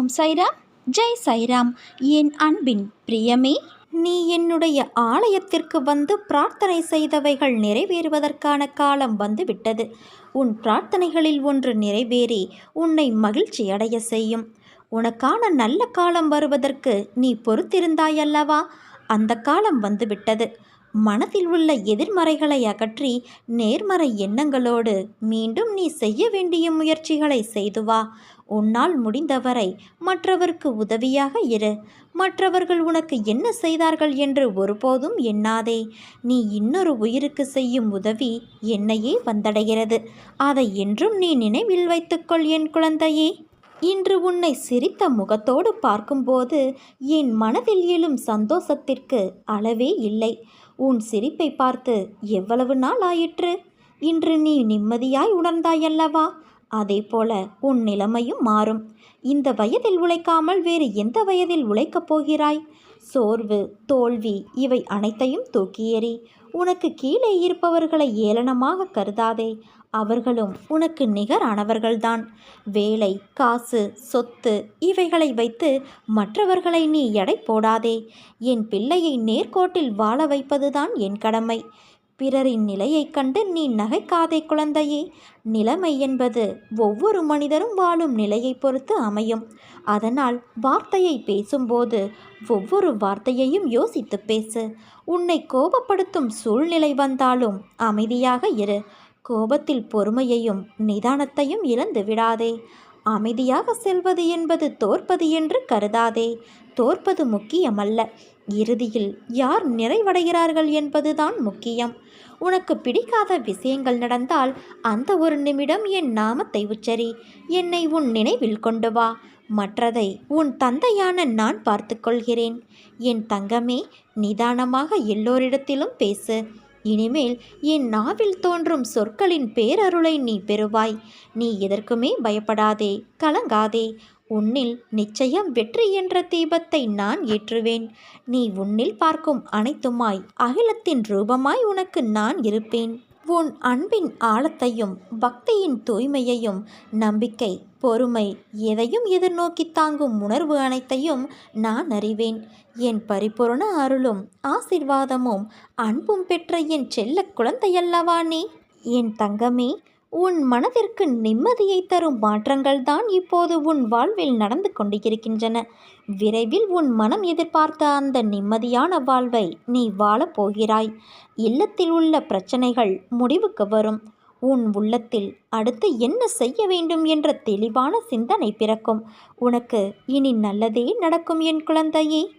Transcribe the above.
ஓம் சாய்ராம். ஜெய் சாய்ராம். என் அன்பின் பிரியமே, நீ என்னுடைய ஆலயத்திற்கு வந்து பிரார்த்தனை செய்தவைகள் நிறைவேறுவதற்கான காலம் வந்துவிட்டது. உன் பிரார்த்தனைகளில் ஒன்று நிறைவேறி உன்னை மகிழ்ச்சி அடைய செய்யும். உனக்கான நல்ல காலம் வருவதற்கு நீ பொறுத்திருந்தாயல்லவா? அந்த காலம் வந்துவிட்டது. மனதில் உள்ள எதிர்மறைகளை அகற்றி நேர்மறை எண்ணங்களோடு மீண்டும் நீ செய்ய வேண்டிய முயற்சிகளை செய்து வா. உன்னால் முடிந்தவரை மற்றவருக்கு உதவியாக இரு. மற்றவர்கள் உனக்கு என்ன செய்தார்கள் என்று ஒருபோதும் எண்ணாதே. நீ இன்னொரு உயிருக்கு செய்யும் உதவி என்னையே வந்தடைகிறது. அதை என்றும் நீ நினைவில் வைத்துக்கொள் என் குழந்தையே. இன்று உன்னை சிரித்த முகத்தோடு பார்க்கும்போது என் மனதில் எழும் சந்தோஷத்திற்கு அளவே இல்லை. உன் சிரிப்பை பார்த்து எவ்வளவு நாள் ஆயிற்று? இன்று நீ நிம்மதியாய் உணர்ந்தாயல்லவா? அதே போல உன் நிலைமையும் மாறும். இந்த வயதில் உழைக்காமல் வேறு எந்த வயதில் உழைக்கப் போகிறாய்? சோர்வு, தோல்வி இவை அனைத்தையும் தூக்கி எறி. உனக்கு கீழே இருப்பவர்களை ஏளனமாக கருதாதே. அவர்களும் உனக்கு நிகரானவர்கள்தான். வேலை, காசு, சொத்து இவைகளை வைத்து மற்றவர்களை நீ எடை போடாதே. என் பிள்ளையை நேர்கோட்டில் வாழ வைப்பதுதான் என் கடமை. பிறரின் நிலையைக் கண்டு நீ நகைக்காதே குழந்தையே. நிலைமை என்பது ஒவ்வொரு மனிதரும் வாழும் நிலையை பொறுத்து அமையும். அதனால் வார்த்தையை பேசும்போது ஒவ்வொரு வார்த்தையையும் யோசித்து பேசு. உன்னை கோபப்படுத்தும் சூழ்நிலை வந்தாலும் அமைதியாக இரு. கோபத்தில் பொறுமையையும் நிதானத்தையும் இழந்து விடாதே. அமைதியாக செல்வது என்பது தோற்பது என்று கருதாதே. தோற்பது முக்கியமல்ல, இறுதியில் யார் நிறைவடைகிறார்கள் என்பதுதான் முக்கியம். உனக்கு பிடிக்காத விஷயங்கள் நடந்தால் அந்த ஒரு நிமிடம் என் நாமத்தை உச்சரி. என்னை உன் நினைவில் கொண்டு வா. மற்றதை உன் தந்தையான நான் பார்த்து கொள்கிறேன். என் தங்கமே, நிதானமாக எல்லோரிடத்திலும் பேசு. இனிமேல் என் நாவில் தோன்றும் சொற்களின் பேரருளை நீ பெறுவாய். நீ எதற்குமே பயப்படாதே, கலங்காதே. உன்னில் நிச்சயம் வெற்றி என்ற தீபத்தை நான் ஏற்றுவேன். நீ உன்னில் பார்க்கும் அனைத்துமாய் அகிலத்தின் ரூபமாய் உனக்கு நான் இருப்பேன். உன் அன்பின் ஆழத்தையும் பக்தியின் தூய்மையையும் நம்பிக்கை, பொறுமை எதையும் எதிர்நோக்கி தாங்கும் உணர்வு அனைத்தையும் நான் அறிவேன். என் பரிபூரண அருளும் ஆசிர்வாதமும் அன்பும் பெற்ற என் செல்ல குழந்தையல்லவா நீ? என் தங்கமே, உன் மனதிற்கு நிம்மதியை தரும் மாற்றங்கள் தான் இப்போது உன் வாழ்வில் நடந்து கொண்டிருக்கின்றன. விரைவில் உன் மனம் எதிர்பார்த்த அந்த நிம்மதியான வாழ்வை நீ வாழப் போகிறாய். இல்லத்தில் உள்ள பிரச்சனைகள் முடிவுக்கு வரும். உன் உள்ளத்தில் அடுத்து என்ன செய்ய வேண்டும் என்ற தெளிவான சிந்தனை பிறக்கும். உனக்கு இனி நல்லதே நடக்கும் என் குழந்தையே.